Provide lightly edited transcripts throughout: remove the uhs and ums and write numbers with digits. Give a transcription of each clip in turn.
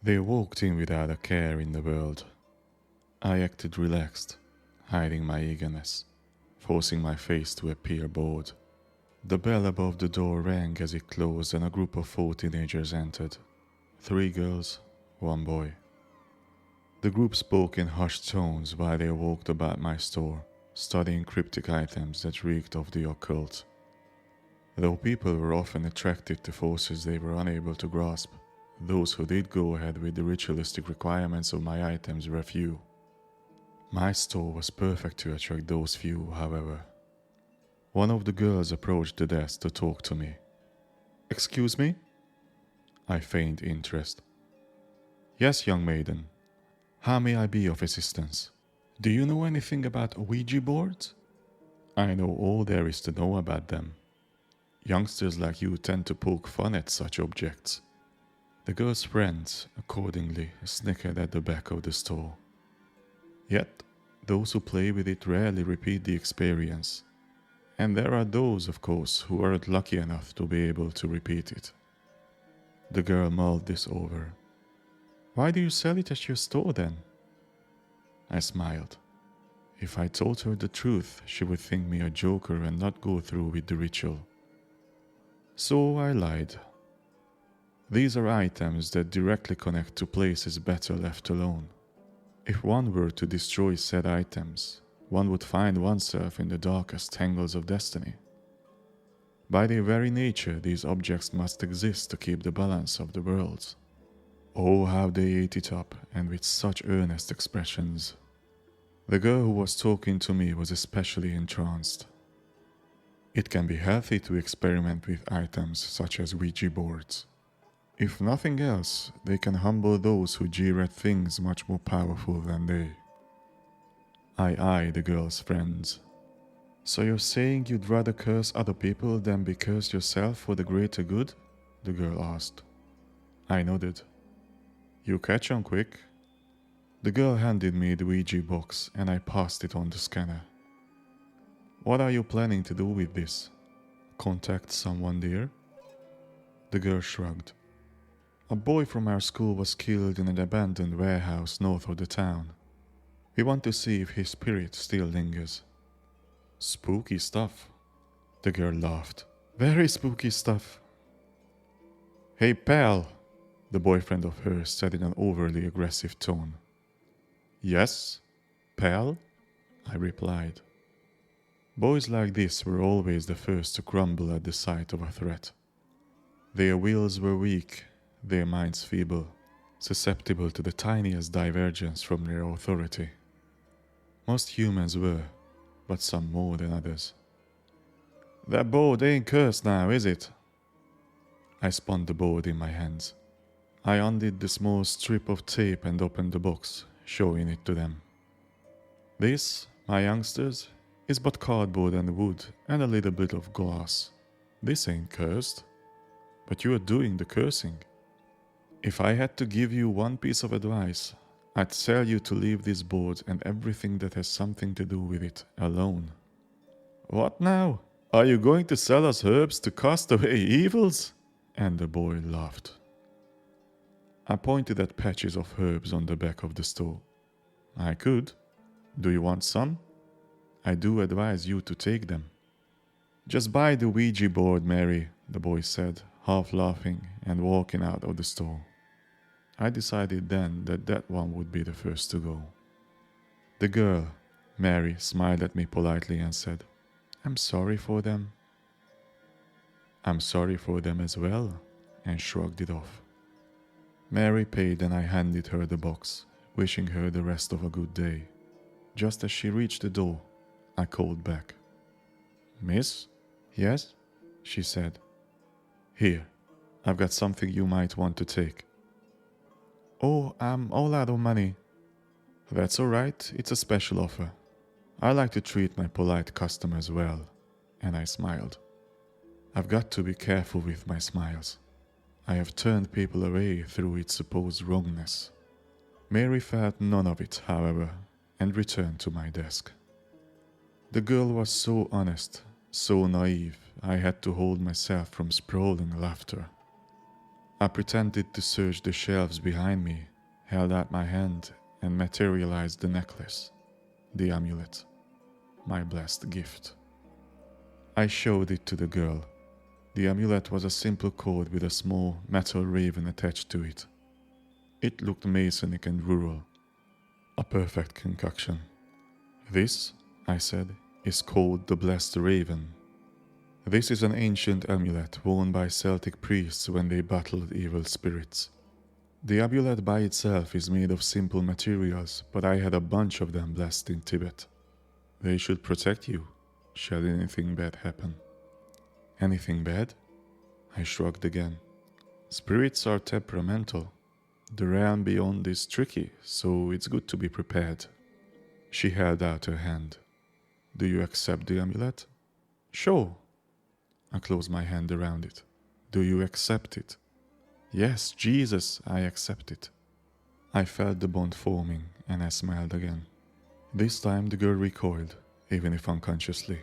They walked in without a care in the world. I acted relaxed, hiding my eagerness, forcing my face to appear bored. The bell above the door rang as it closed and a group of 4 teenagers entered. 3 girls, 1 boy. The group spoke in hushed tones while they walked about my store, studying cryptic items that reeked of the occult. Though people were often attracted to forces they were unable to grasp, those who did go ahead with the ritualistic requirements of my items were few. My store was perfect to attract those few, however. One of the girls approached the desk to talk to me. "Excuse me?" I feigned interest. "Yes, young maiden. How may I be of assistance? Do you know anything about Ouija boards?" "I know all there is to know about them. Youngsters like you tend to poke fun at such objects." The girl's friends, accordingly, snickered at the back of the store. Yet, those who play with it rarely repeat the experience. And there are those, of course, who aren't lucky enough to be able to repeat it. The girl mulled this over. "Why do you sell it at your store then?" I smiled. If I told her the truth, she would think me a joker and not go through with the ritual. So I lied. These are items that directly connect to places better left alone. If one were to destroy said items, one would find oneself in the darkest tangles of destiny. By their very nature, these objects must exist to keep the balance of the worlds. Oh, how they ate it up, and with such earnest expressions. The girl who was talking to me was especially entranced. It can be healthy to experiment with items such as Ouija boards. If nothing else, they can humble those who jeer at things much more powerful than they. I eyed the girl's friends. "So you're saying you'd rather curse other people than be cursed yourself for the greater good?" the girl asked. I nodded. "You catch on quick." The girl handed me the Ouija box and I passed it on the scanner. "What are you planning to do with this? Contact someone there?" The girl shrugged. "A boy from our school was killed in an abandoned warehouse north of the town. We want to see if his spirit still lingers." "Spooky stuff." The girl laughed. "Very spooky stuff." "Hey pal," the boyfriend of hers said in an overly aggressive tone. "Yes, pal?" I replied. Boys like this were always the first to crumble at the sight of a threat. Their wills were weak, their minds feeble, susceptible to the tiniest divergence from their authority. Most humans were, but some more than others. "That board ain't cursed now, is it?" I spun the board in my hands. I undid the small strip of tape and opened the box, showing it to them. "This, my youngsters, is but cardboard and wood and a little bit of glass. This ain't cursed. But you are doing the cursing. If I had to give you one piece of advice, I'd tell you to leave this board and everything that has something to do with it alone." "What now? Are you going to sell us herbs to cast away evils?" And the boy laughed. I pointed at patches of herbs on the back of the store. "I could. Do you want some? I do advise you to take them." "Just buy the Ouija board, Mary," the boy said, half laughing and walking out of the store. I decided then that that one would be the first to go. The girl, Mary, smiled at me politely and said, "I'm sorry for them." "I'm sorry for them as well," and shrugged it off. Mary paid and I handed her the box, wishing her the rest of a good day. Just as she reached the door, I called back. "Miss?" "Yes?" she said. "Here, I've got something you might want to take." "Oh, I'm all out of money." "That's all right, it's a special offer. I like to treat my polite customers well," and I smiled. I've got to be careful with my smiles. I have turned people away through its supposed wrongness. Mary felt none of it, however, and returned to my desk. The girl was so honest, so naive, I had to hold myself from sprawling laughter. I pretended to search the shelves behind me, held out my hand, and materialized the necklace, the amulet, my blessed gift. I showed it to the girl. The amulet was a simple cord with a small metal raven attached to it. It looked Masonic and rural, a perfect concoction. This, I said, is called the Blessed Raven. This is an ancient amulet worn by Celtic priests when they battled evil spirits. The amulet by itself is made of simple materials, but I had a bunch of them blessed in Tibet. They should protect you, should anything bad happen. Anything bad? I shrugged again. Spirits are temperamental. The realm beyond is tricky, so it's good to be prepared. She held out her hand. Do you accept the amulet? Sure. I closed my hand around it. Do you accept it? Yes, Jesus, I accept it. I felt the bond forming, and I smiled again. This time the girl recoiled, even if unconsciously.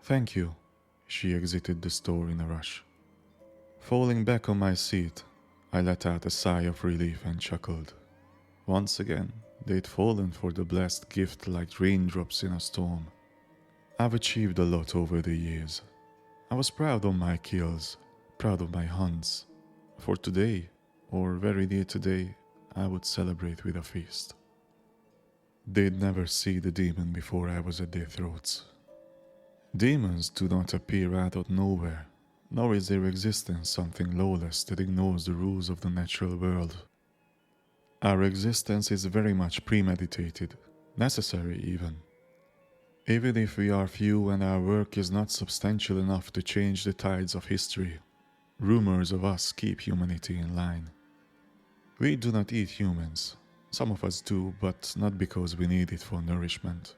Thank you. She exited the store in a rush. Falling back on my seat, I let out a sigh of relief and chuckled. Once again, they'd fallen for the blessed gift like raindrops in a storm. I've achieved a lot over the years. I was proud of my kills, proud of my hunts. For today, or very near today, I would celebrate with a feast. They'd never see the demon before I was at their throats. Demons do not appear out of nowhere, nor is their existence something lawless that ignores the rules of the natural world. Our existence is very much premeditated, necessary even. Even if we are few and our work is not substantial enough to change the tides of history, rumors of us keep humanity in line. We do not eat humans. Some of us do, but not because we need it for nourishment.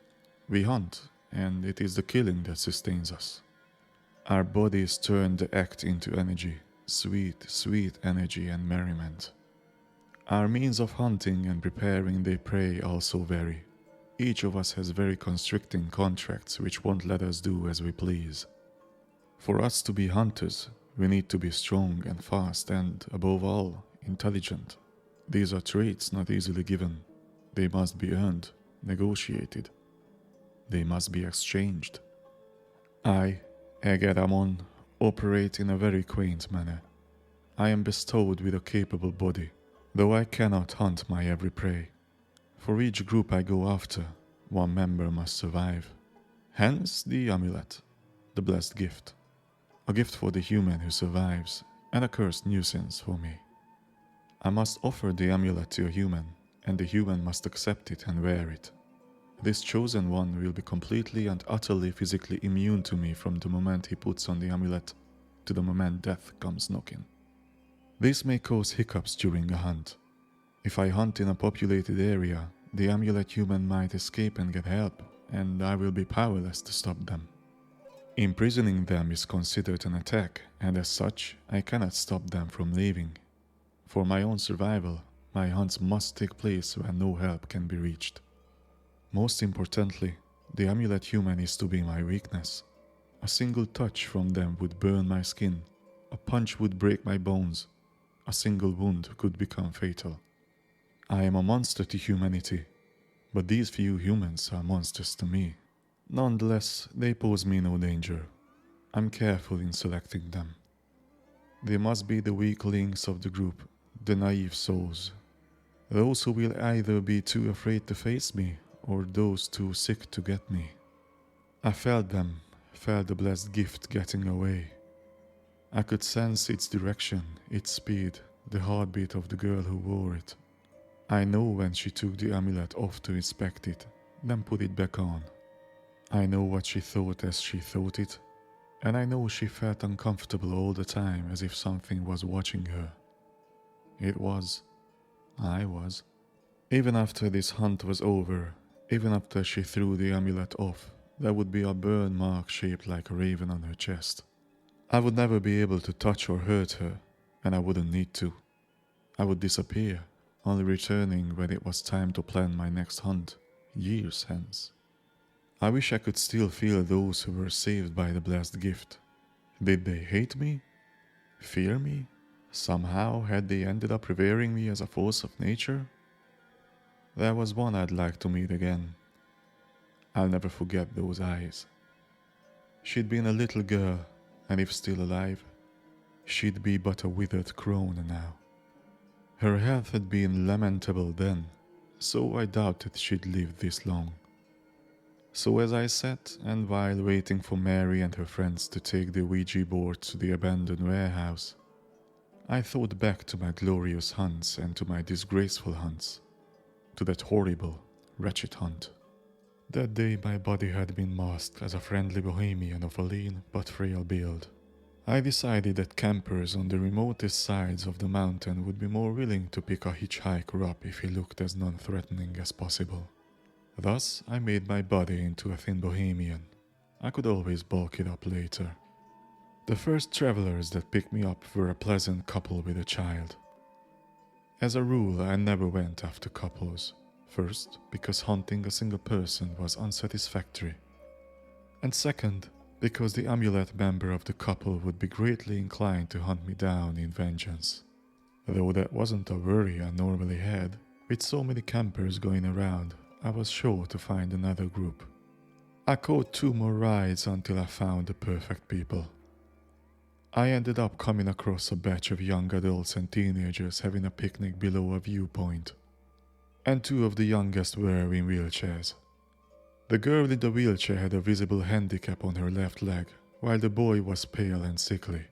We hunt, and it is the killing that sustains us. Our bodies turn the act into energy, sweet, sweet energy and merriment. Our means of hunting and preparing their prey also vary. Each of us has very constricting contracts which won't let us do as we please. For us to be hunters, we need to be strong and fast and, above all, intelligent. These are traits not easily given. They must be earned, negotiated. They must be exchanged. I, Egeramon, operate in a very quaint manner. I am bestowed with a capable body, though I cannot hunt my every prey. For each group I go after, one member must survive. Hence the amulet, the blessed gift. A gift for the human who survives, and a cursed nuisance for me. I must offer the amulet to a human, and the human must accept it and wear it. This chosen one will be completely and utterly physically immune to me from the moment he puts on the amulet to the moment death comes knocking. This may cause hiccups during a hunt. If I hunt in a populated area, the amulet human might escape and get help, and I will be powerless to stop them. Imprisoning them is considered an attack, and as such, I cannot stop them from leaving. For my own survival, my hunts must take place where no help can be reached. Most importantly, the amulet human is to be my weakness. A single touch from them would burn my skin, a punch would break my bones, a single wound could become fatal. I am a monster to humanity, but these few humans are monsters to me. Nonetheless, they pose me no danger. I'm careful in selecting them. They must be the weak links of the group, the naive souls. Those who will either be too afraid to face me, or those too sick to get me. I felt them, felt the blessed gift getting away. I could sense its direction, its speed, the heartbeat of the girl who wore it. I know when she took the amulet off to inspect it, then put it back on. I know what she thought as she thought it, and I know she felt uncomfortable all the time as if something was watching her. It was. I was. Even after this hunt was over, even after she threw the amulet off, there would be a burn mark shaped like a raven on her chest. I would never be able to touch or hurt her, and I wouldn't need to. I would disappear, only returning when it was time to plan my next hunt, years hence. I wish I could still feel those who were saved by the blessed gift. Did they hate me? Fear me? Somehow, had they ended up revering me as a force of nature? There was one I'd like to meet again. I'll never forget those eyes. She'd been a little girl, and if still alive, she'd be but a withered crone now. Her health had been lamentable then, so I doubted she'd live this long. So as I sat, and while waiting for Mary and her friends to take the Ouija board to the abandoned warehouse, I thought back to my glorious hunts and to my disgraceful hunts, to that horrible, wretched hunt. That day my body had been masked as a friendly bohemian of a lean but frail build. I decided that campers on the remotest sides of the mountain would be more willing to pick a hitchhiker up if he looked as non-threatening as possible. Thus, I made my body into a thin bohemian. I could always bulk it up later. The first travelers that picked me up were a pleasant couple with a child. As a rule, I never went after couples. First, because hunting a single person was unsatisfactory. And second, because the amulet member of the couple would be greatly inclined to hunt me down in vengeance. Though that wasn't a worry I normally had, with so many campers going around, I was sure to find another group. I caught 2 more rides until I found the perfect people. I ended up coming across a batch of young adults and teenagers having a picnic below a viewpoint, and 2 of the youngest were in wheelchairs. The girl in the wheelchair had a visible handicap on her left leg, while the boy was pale and sickly.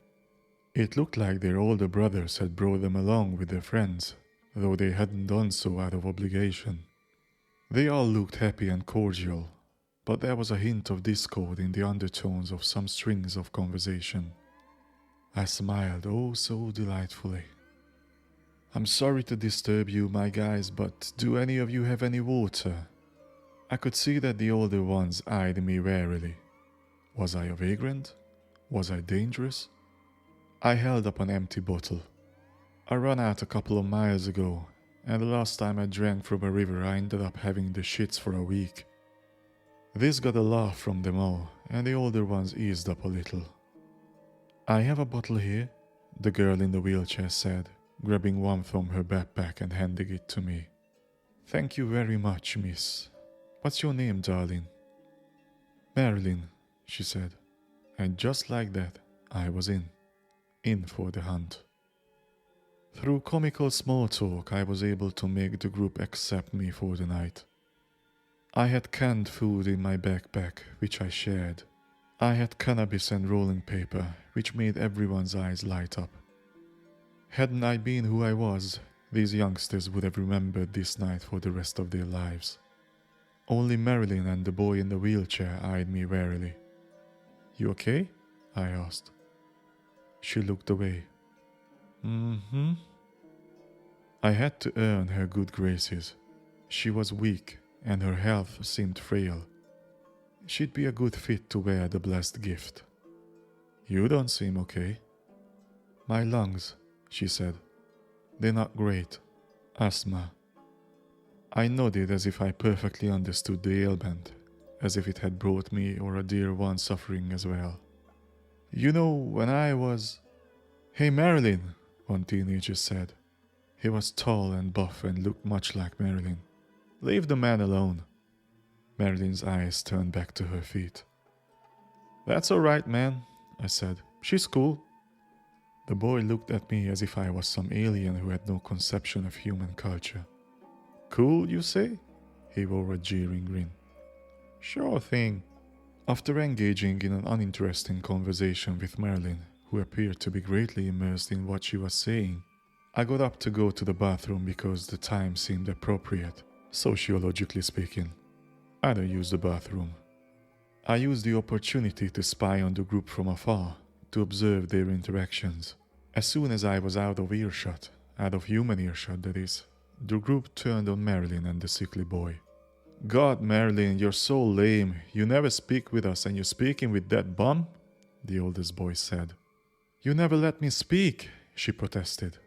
It looked like their older brothers had brought them along with their friends, though they hadn't done so out of obligation. They all looked happy and cordial, but there was a hint of discord in the undertones of some strings of conversation. I smiled oh so delightfully. "I'm sorry to disturb you, my guys, but do any of you have any water?" I could see that the older ones eyed me warily. Was I a vagrant? Was I dangerous? I held up an empty bottle. I ran out a couple of miles ago, and the last time I drank from a river I ended up having the shits for a week. This got a laugh from them all, and the older ones eased up a little. "I have a bottle here," the girl in the wheelchair said, grabbing one from her backpack and handing it to me. "Thank you very much, miss. What's your name, darling?" "Marilyn," she said, and just like that, I was in for the hunt. Through comical small talk, I was able to make the group accept me for the night. I had canned food in my backpack, which I shared. I had cannabis and rolling paper, which made everyone's eyes light up. Hadn't I been who I was, these youngsters would have remembered this night for the rest of their lives. Only Marilyn and the boy in the wheelchair eyed me warily. "You okay?" I asked. She looked away. "Mm-hmm." I had to earn her good graces. She was weak, and her health seemed frail. She'd be a good fit to wear the blessed gift. "You don't seem okay." "My lungs," she said. "They're not great. Asthma." I nodded as if I perfectly understood the ailment, as if it had brought me or a dear one suffering as well. "You know, when I was—" "Hey Marilyn," one teenager said. He was tall and buff and looked much like Marilyn. "Leave the man alone." Marilyn's eyes turned back to her feet. "That's all right, man," I said. "She's cool." The boy looked at me as if I was some alien who had no conception of human culture. "Cool, you say?" He wore a jeering grin. "Sure thing." After engaging in an uninteresting conversation with Marilyn, who appeared to be greatly immersed in what she was saying, I got up to go to the bathroom because the time seemed appropriate, sociologically speaking. I don't use the bathroom. I used the opportunity to spy on the group from afar, to observe their interactions. As soon as I was out of earshot, out of human earshot that is, the group turned on Marilyn and the sickly boy. "God, Marilyn, you're so lame. You never speak with us and you're speaking with that bum?" the oldest boy said. "You never let me speak," she protested.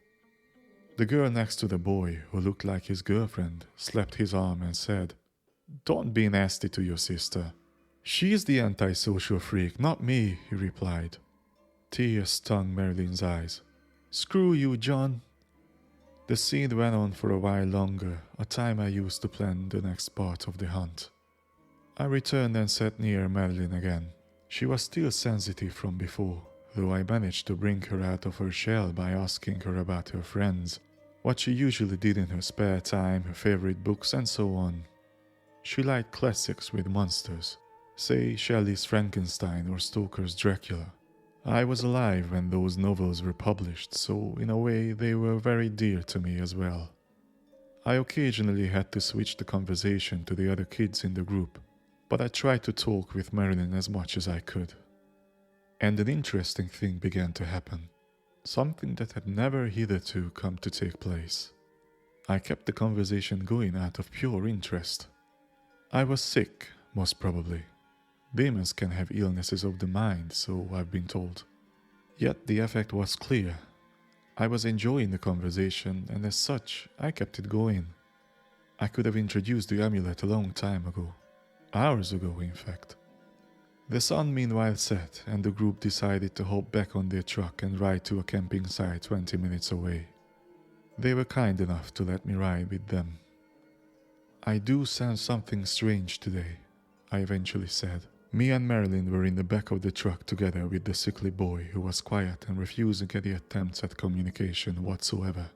The girl next to the boy, who looked like his girlfriend, slapped his arm and said, "Don't be nasty to your sister." "She's the antisocial freak, not me," he replied. Tears stung Marilyn's eyes. Screw you, John. The scene went on for a while longer, a time I used to plan the next part of the hunt. I returned and sat near Madeline again. She was still sensitive from before, though I managed to bring her out of her shell by asking her about her friends, what she usually did in her spare time, her favorite books, and so on. She liked classics with monsters, say Shelley's Frankenstein or Stoker's Dracula. I was alive when those novels were published, so in a way they were very dear to me as well. I occasionally had to switch the conversation to the other kids in the group, but I tried to talk with Marilyn as much as I could. And an interesting thing began to happen, something that had never hitherto come to take place. I kept the conversation going out of pure interest. I was sick, most probably. Demons can have illnesses of the mind, so I've been told. Yet the effect was clear. I was enjoying the conversation, and as such, I kept it going. I could have introduced the amulet a long time ago. Hours ago, in fact. The sun meanwhile set, and the group decided to hop back on their truck and ride to a camping site 20 minutes away. They were kind enough to let me ride with them. I do sense something strange today, I eventually said. Me and Marilyn were in the back of the truck together with the sickly boy who was quiet and refusing any attempts at communication whatsoever.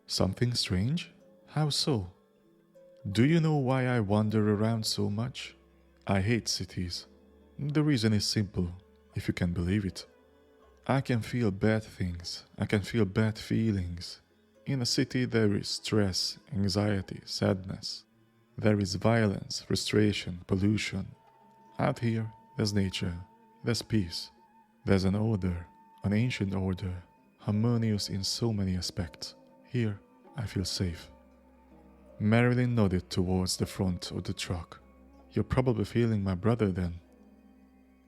Something strange? How so? Do you know why I wander around so much? I hate cities. The reason is simple, if you can believe it. I can feel bad things, I can feel bad feelings. In a city there is stress, anxiety, sadness. There is violence, frustration, pollution. Out here, there's nature, there's peace, there's an order, an ancient order, harmonious in so many aspects. Here, I feel safe. Marilyn nodded towards the front of the truck. You're probably feeling my brother then.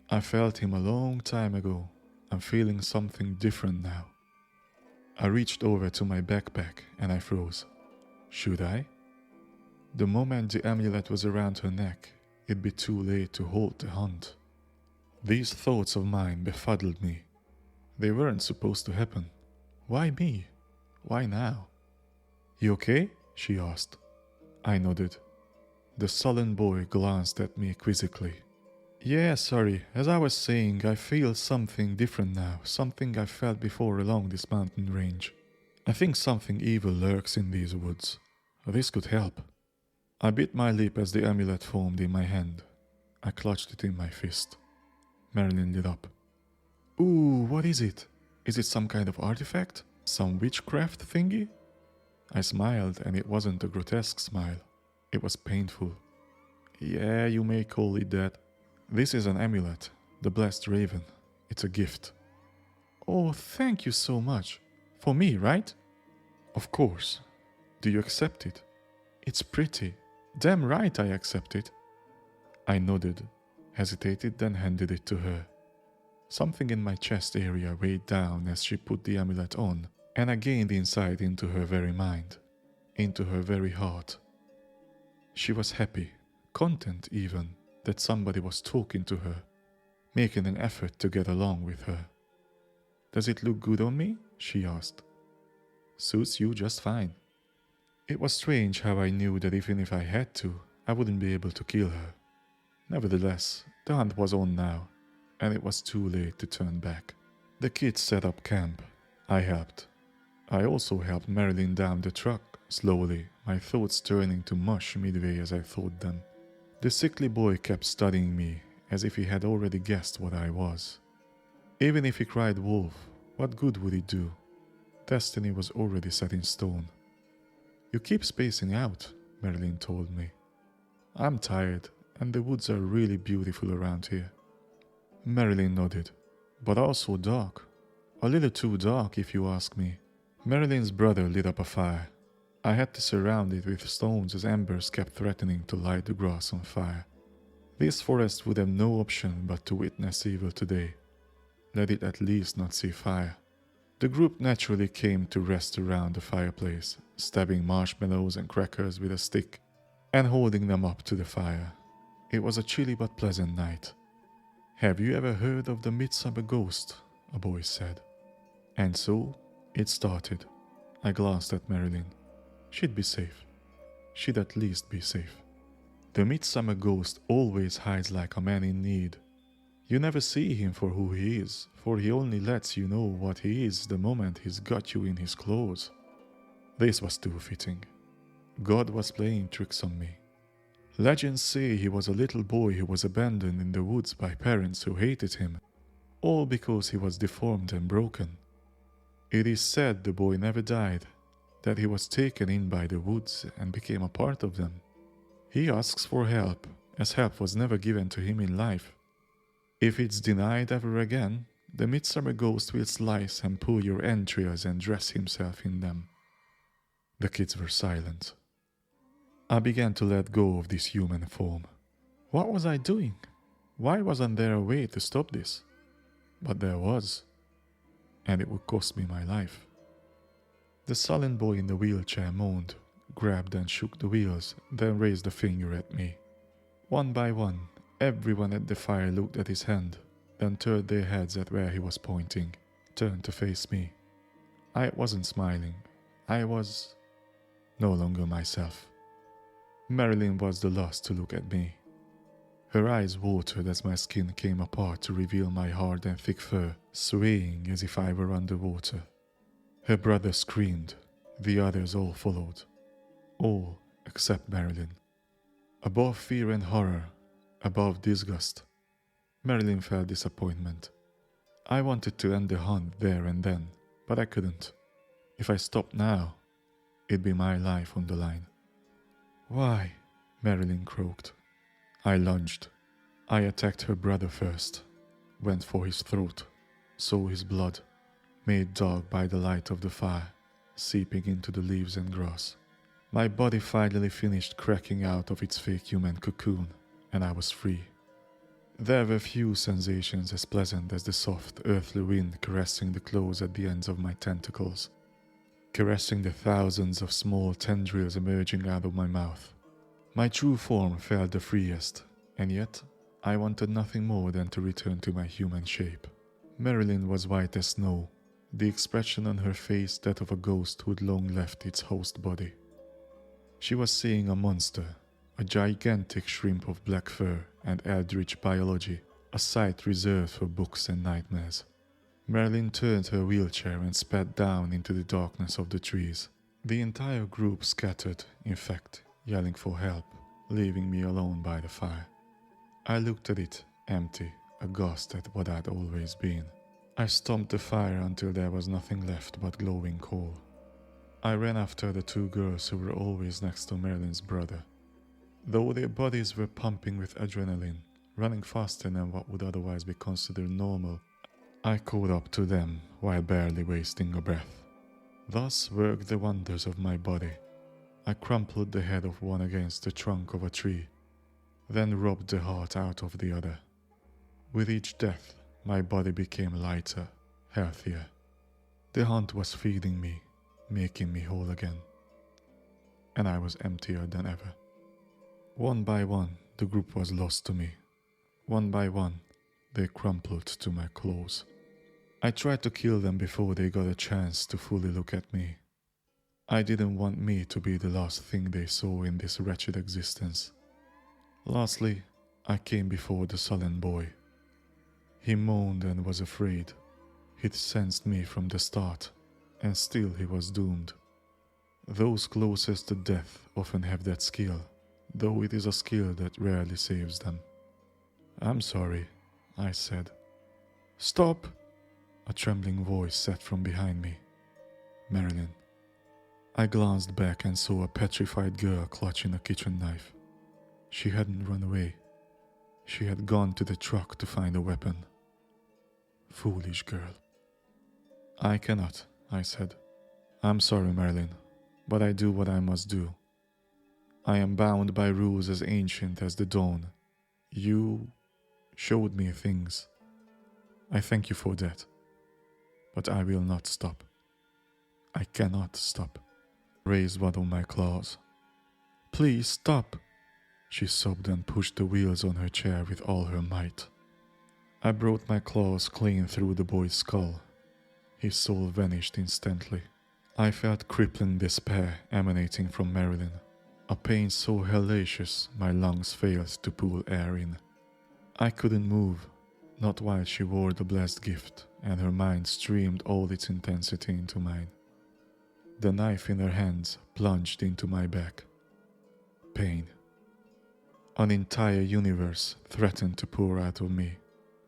I felt him a long time ago. I'm feeling something different now. I reached over to my backpack and I froze. Should I? The moment the amulet was around her neck, it'd be too late to halt the hunt. These thoughts of mine befuddled me. They weren't supposed to happen. Why me? Why now? You okay? She asked. I nodded. The sullen boy glanced at me quizzically. Yeah, sorry. As I was saying, I feel something different now, something I felt before along this mountain range. I think something evil lurks in these woods. This could help. I bit my lip as the amulet formed in my hand. I clutched it in my fist. Marilyn lit up. Ooh, what is it? Is it some kind of artifact? Some witchcraft thingy? I smiled, and it wasn't a grotesque smile. It was painful. Yeah, you may call it that. This is an amulet, the Blessed Raven. It's a gift. Oh, thank you so much. For me, right? Of course. Do you accept it? It's pretty. Damn right I accept it. I nodded, hesitated, then handed it to her. Something in my chest area weighed down as she put the amulet on, and I gained insight into her very mind, into her very heart. She was happy, content even, that somebody was talking to her, making an effort to get along with her. Does it look good on me? She asked. Suits you just fine. It was strange how I knew that even if I had to, I wouldn't be able to kill her. Nevertheless, the hunt was on now, and it was too late to turn back. The kids set up camp. I helped. I also helped Marilyn down the truck, slowly, my thoughts turning to mush midway as I thought them. The sickly boy kept studying me, as if he had already guessed what I was. Even if he cried wolf, what good would it do? Destiny was already set in stone. You keep spacing out, Marilyn told me. I'm tired, and the woods are really beautiful around here. Marilyn nodded, but also dark. A little too dark if you ask me. Marilyn's brother lit up a fire. I had to surround it with stones as embers kept threatening to light the grass on fire. This forest would have no option but to witness evil today. Let it at least not see fire. The group naturally came to rest around the fireplace, stabbing marshmallows and crackers with a stick, and holding them up to the fire. It was a chilly but pleasant night. Have you ever heard of the Midsummer Ghost? A boy said. And so, It started. I glanced at Marilyn. She'd be safe. She'd at least be safe. The midsummer ghost always hides like a man in need. You never see him for who he is, for he only lets you know what he is the moment he's got you in his claws. This was too fitting. God was playing tricks on me. Legends say he was a little boy who was abandoned in the woods by parents who hated him, all because he was deformed and broken. It is said the boy never died, that he was taken in by the woods and became a part of them. He asks for help, as help was never given to him in life. If it's denied ever again, the midsummer ghost will slice and pull your entrails and dress himself in them. The kids were silent. I began to let go of this human form. What was I doing? Why wasn't there a way to stop this? But there was, and it would cost me my life. The sullen boy in the wheelchair moaned, grabbed and shook the wheels, then raised a finger at me. One by one, everyone at the fire looked at his hand, then turned their heads at where he was pointing, turned to face me. I wasn't smiling. I was no longer myself. Marilyn was the last to look at me. Her eyes watered as my skin came apart to reveal my hard and thick fur, swaying as if I were underwater. Her brother screamed. The others all followed. All except Marilyn. Above fear and horror, above disgust, Marilyn felt disappointment. I wanted to end the hunt there and then, but I couldn't. If I stopped now, it'd be my life on the line. "Why?" Marilyn croaked. I lunged. I attacked her brother first, went for his throat, saw his blood, made dark by the light of the fire, seeping into the leaves and grass. My body finally finished cracking out of its fake human cocoon, and I was free. There were few sensations as pleasant as the soft, earthly wind caressing the claws at the ends of my tentacles, caressing the thousands of small tendrils emerging out of my mouth. My true form felt the freest, and yet I wanted nothing more than to return to my human shape. Marilyn was white as snow, the expression on her face that of a ghost who'd long left its host body. She was seeing a monster, a gigantic shrimp of black fur and eldritch biology, a sight reserved for books and nightmares. Marilyn turned her wheelchair and sped down into the darkness of the trees. The entire group scattered, in fact, yelling for help, leaving me alone by the fire. I looked at it, empty, aghast at what I'd always been. I stomped the fire until there was nothing left but glowing coal. I ran after the two girls who were always next to Marilyn's brother. Though their bodies were pumping with adrenaline, running faster than what would otherwise be considered normal, I caught up to them while barely wasting a breath. Thus worked the wonders of my body. I crumpled the head of one against the trunk of a tree, then robbed the heart out of the other. With each death, my body became lighter, healthier. The hunt was feeding me, making me whole again. And I was emptier than ever. One by one, the group was lost to me. One by one, they crumpled to my claws. I tried to kill them before they got a chance to fully look at me. I didn't want me to be the last thing they saw in this wretched existence. Lastly, I came before the sullen boy. He moaned and was afraid. He'd sensed me from the start, and still he was doomed. Those closest to death often have that skill, though it is a skill that rarely saves them. "I'm sorry," I said. "Stop!" A trembling voice said from behind me. "Marilyn." I glanced back and saw a petrified girl clutching a kitchen knife. She hadn't run away. She had gone to the truck to find a weapon. Foolish girl. "I cannot," I said. "I'm sorry, Marilyn, but I do what I must do. I am bound by rules as ancient as the dawn. You showed me things. I thank you for that. But I will not stop. I cannot stop." Raised one of my claws. "Please stop," she sobbed and pushed the wheels on her chair with all her might. I brought my claws clean through the boy's skull. His soul vanished instantly. I felt crippling despair emanating from Marilyn, a pain so hellacious my lungs failed to pull air in. I couldn't move, not while she wore the blessed gift, and her mind streamed all its intensity into mine. The knife in her hands plunged into my back. Pain. An entire universe threatened to pour out of me.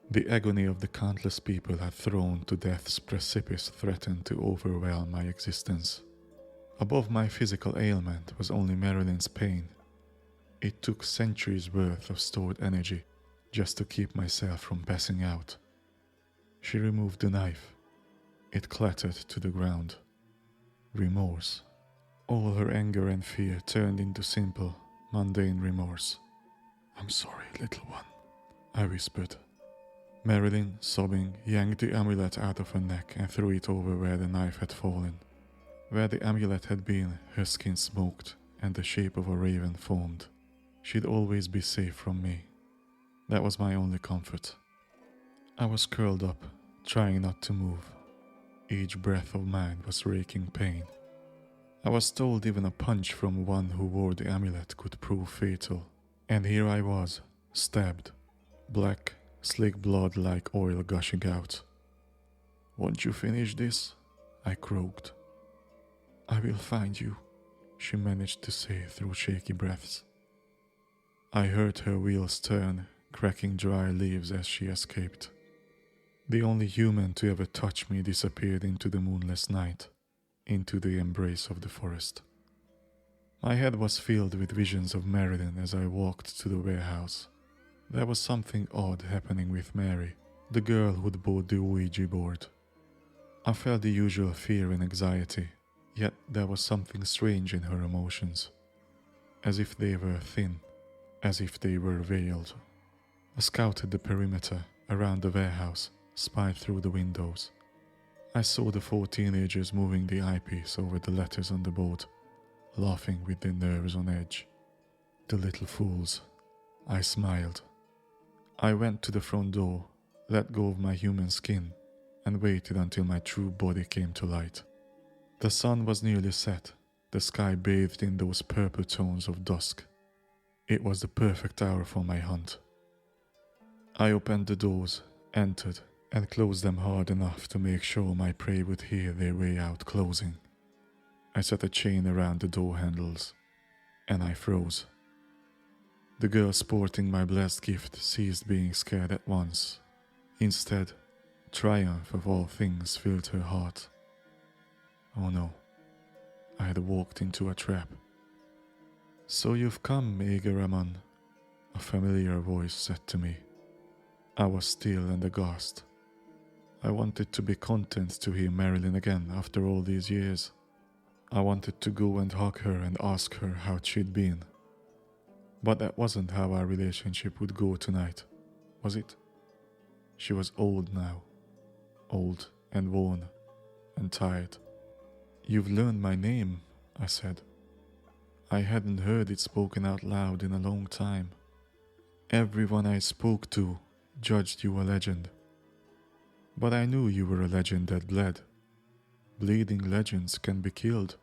The agony of the countless people had thrown to death's precipice threatened to overwhelm my existence. Above my physical ailment was only Marilyn's pain. It took centuries' worth of stored energy just to keep myself from passing out. She removed the knife. It clattered to the ground. Remorse. All her anger and fear turned into simple, mundane remorse. "I'm sorry, little one," I whispered. Marilyn, sobbing, yanked the amulet out of her neck and threw it over where the knife had fallen. Where the amulet had been, her skin smoked and the shape of a raven formed. She'd always be safe from me. That was my only comfort. I was curled up, trying not to move. Each breath of mine was raking pain. I was told even a punch from one who wore the amulet could prove fatal. And here I was, stabbed. Black, slick blood like oil gushing out. "Won't you finish this?" I croaked. "I will find you," she managed to say through shaky breaths. I heard her wheels turn, cracking dry leaves as she escaped. The only human to ever touch me disappeared into the moonless night, into the embrace of the forest. My head was filled with visions of Marilyn as I walked to the warehouse. There was something odd happening with Mary, the girl who'd bought the Ouija board. I felt the usual fear and anxiety, yet there was something strange in her emotions. As if they were thin, as if they were veiled. I scouted the perimeter around the warehouse, spied through the windows. I saw the 4 teenagers moving the eyepiece over the letters on the board, laughing with their nerves on edge. The little fools. I smiled. I went to the front door, let go of my human skin, and waited until my true body came to light. The sun was nearly set, the sky bathed in those purple tones of dusk. It was the perfect hour for my hunt. I opened the doors, entered, and closed them hard enough to make sure my prey would hear their way out closing. I set a chain around the door handles, and I froze. The girl sporting my blessed gift ceased being scared at once. Instead, triumph of all things filled her heart. Oh no, I had walked into a trap. "So you've come, Egaraman," a familiar voice said to me. I was still and aghast. I wanted to be content to hear Marilyn again after all these years. I wanted to go and hug her and ask her how she'd been. But that wasn't how our relationship would go tonight, was it? She was old now. Old and worn and tired. "You've learned my name," I said. I hadn't heard it spoken out loud in a long time. Everyone I spoke to judged you a legend. But I knew you were a legend that bled. Bleeding legends can be killed.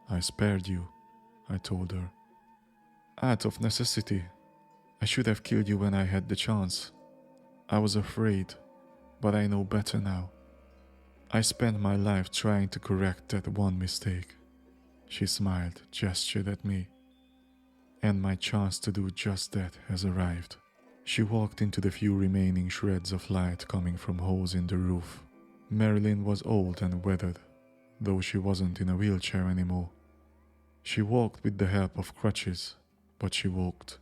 "I spared you," I told her. "Out of necessity. I should have killed you when I had the chance. I was afraid, but I know better now. I spent my life trying to correct that one mistake." She smiled, gestured at me. "And my chance to do just that has arrived." She walked into the few remaining shreds of light coming from holes in the roof. Marilyn was old and weathered, though she wasn't in a wheelchair anymore. She walked with the help of crutches, but she walked.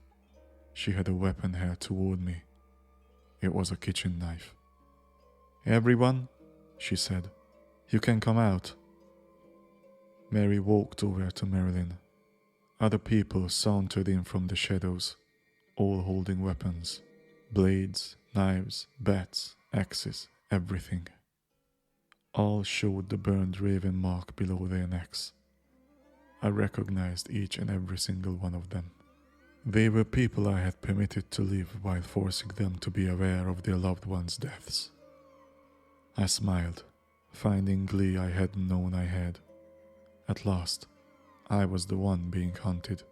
She had a weapon held toward me. It was a kitchen knife. "Everyone," she said, "you can come out." Mary walked over to Marilyn. Other people sauntered in from the shadows, all holding weapons. Blades, knives, bats, axes, everything. All showed the burned raven mark below their necks. I recognized each and every single one of them. They were people I had permitted to live while forcing them to be aware of their loved ones' deaths. I smiled, finding glee I hadn't known I had. At last, I was the one being hunted.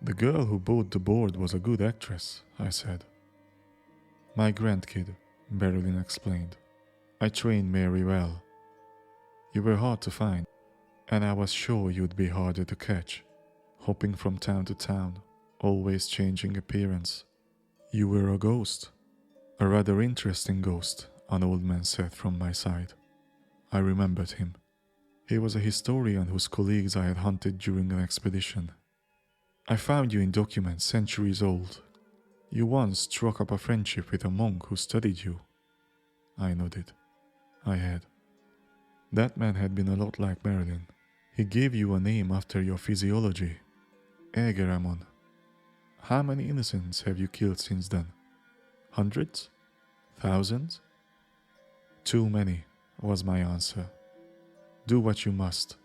The girl who bought the board was a good actress, I said. My grandkid, Marilyn explained. I trained Mary well. You were hard to find, and I was sure you'd be harder to catch, hopping from town to town, always changing appearance. You were a ghost. A rather interesting ghost, an old man said from my side. I remembered him. He was a historian whose colleagues I had hunted during an expedition. I found you in documents centuries old. You once struck up a friendship with a monk who studied you. I nodded. I had. That man had been a lot like Marilyn. He gave you a name after your physiology. Egeramon. How many innocents have you killed since then? Hundreds? Thousands? Too many, was my answer. Do what you must.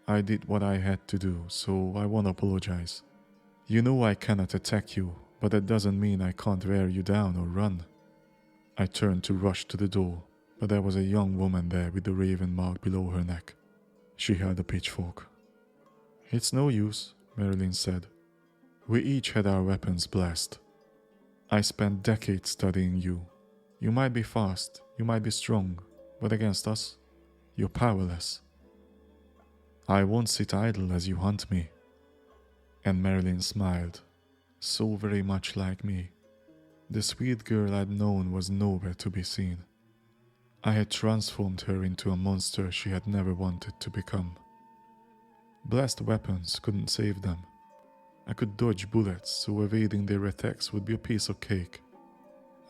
I did what I had to do, so I won't apologize. You know I cannot attack you, but that doesn't mean I can't wear you down or run. I turned to rush to the door, but there was a young woman there with the raven mark below her neck. She held a pitchfork. It's no use, Marilyn said. We each had our weapons blessed. I spent decades studying you. You might be fast, you might be strong, but against us, you're powerless. I won't sit idle as you hunt me. And Marilyn smiled, so very much like me. The sweet girl I'd known was nowhere to be seen. I had transformed her into a monster she had never wanted to become. Blessed weapons couldn't save them. I could dodge bullets, so evading their attacks would be a piece of cake.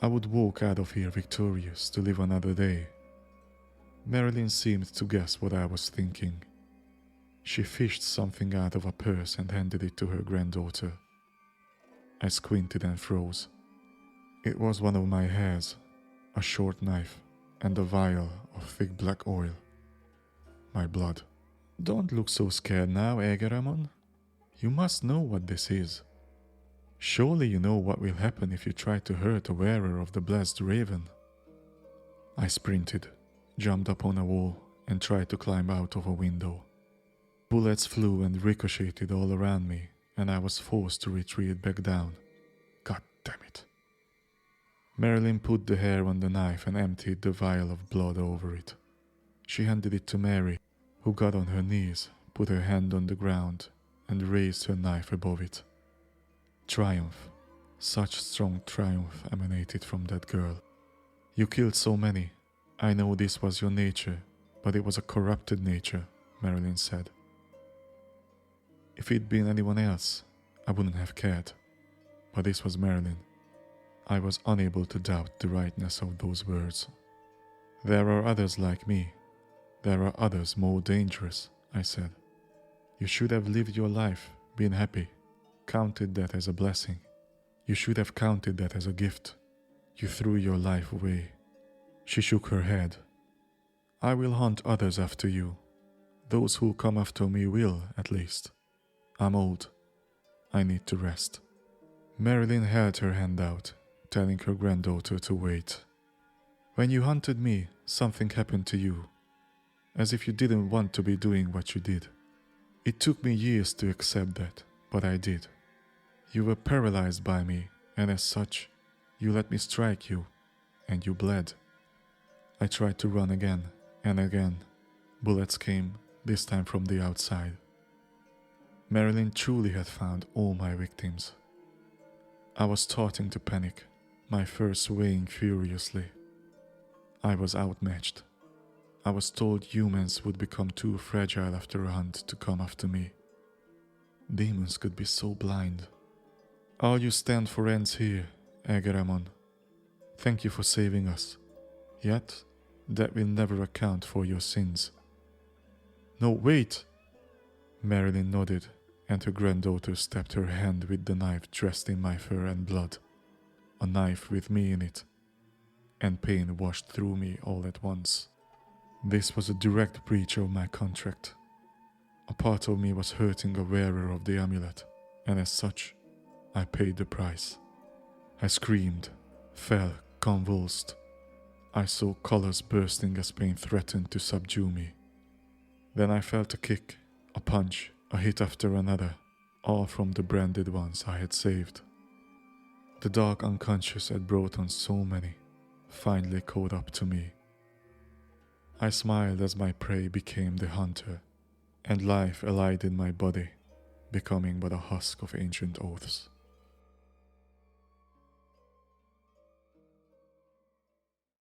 I would walk out of here victorious to live another day. Marilyn seemed to guess what I was thinking. She fished something out of a purse and handed it to her granddaughter. I squinted and froze. It was one of my hairs, a short knife, and a vial of thick black oil. My blood. Don't look so scared now, Egeramon. You must know what this is. Surely you know what will happen if you try to hurt a wearer of the blessed raven. I sprinted, jumped up on a wall, and tried to climb out of a window. Bullets flew and ricocheted all around me, and I was forced to retreat back down. God damn it. Marilyn put the hair on the knife and emptied the vial of blood over it. She handed it to Mary, who got on her knees, put her hand on the ground, and raised her knife above it. Triumph. Such strong triumph emanated from that girl. You killed so many. I know this was your nature, but it was a corrupted nature, Marilyn said. If it'd been anyone else, I wouldn't have cared. But this was Marilyn. I was unable to doubt the rightness of those words. There are others like me. There are others more dangerous, I said. You should have lived your life, been happy, counted that as a blessing. You should have counted that as a gift. You threw your life away. She shook her head. I will hunt others after you. Those who come after me will, at least. I'm old. I need to rest. Marilyn held her hand out, telling her granddaughter to wait. When you hunted me, something happened to you. As if you didn't want to be doing what you did. It took me years to accept that, but I did. You were paralyzed by me, and as such, you let me strike you, and you bled. I tried to run again, and again. Bullets came, this time from the outside. Marilyn truly had found all my victims. I was starting to panic, my fur swaying furiously. I was outmatched. I was told humans would become too fragile after a hunt to come after me. Demons could be so blind. All you stand for ends here, Egeramon. Thank you for saving us. Yet, that will never account for your sins. No, wait! Marilyn nodded, and her granddaughter stabbed her hand with the knife dressed in my fur and blood. A knife with me in it. And pain washed through me all at once. This was a direct breach of my contract. A part of me was hurting a wearer of the amulet, and as such, I paid the price. I screamed, fell, convulsed. I saw colors bursting as pain threatened to subdue me. Then I felt a kick, a punch, a hit after another, all from the branded ones I had saved. The dark unconscious had brought on so many, finally caught up to me. I smiled as my prey became the hunter, and life allied in my body, becoming but a husk of ancient oaths.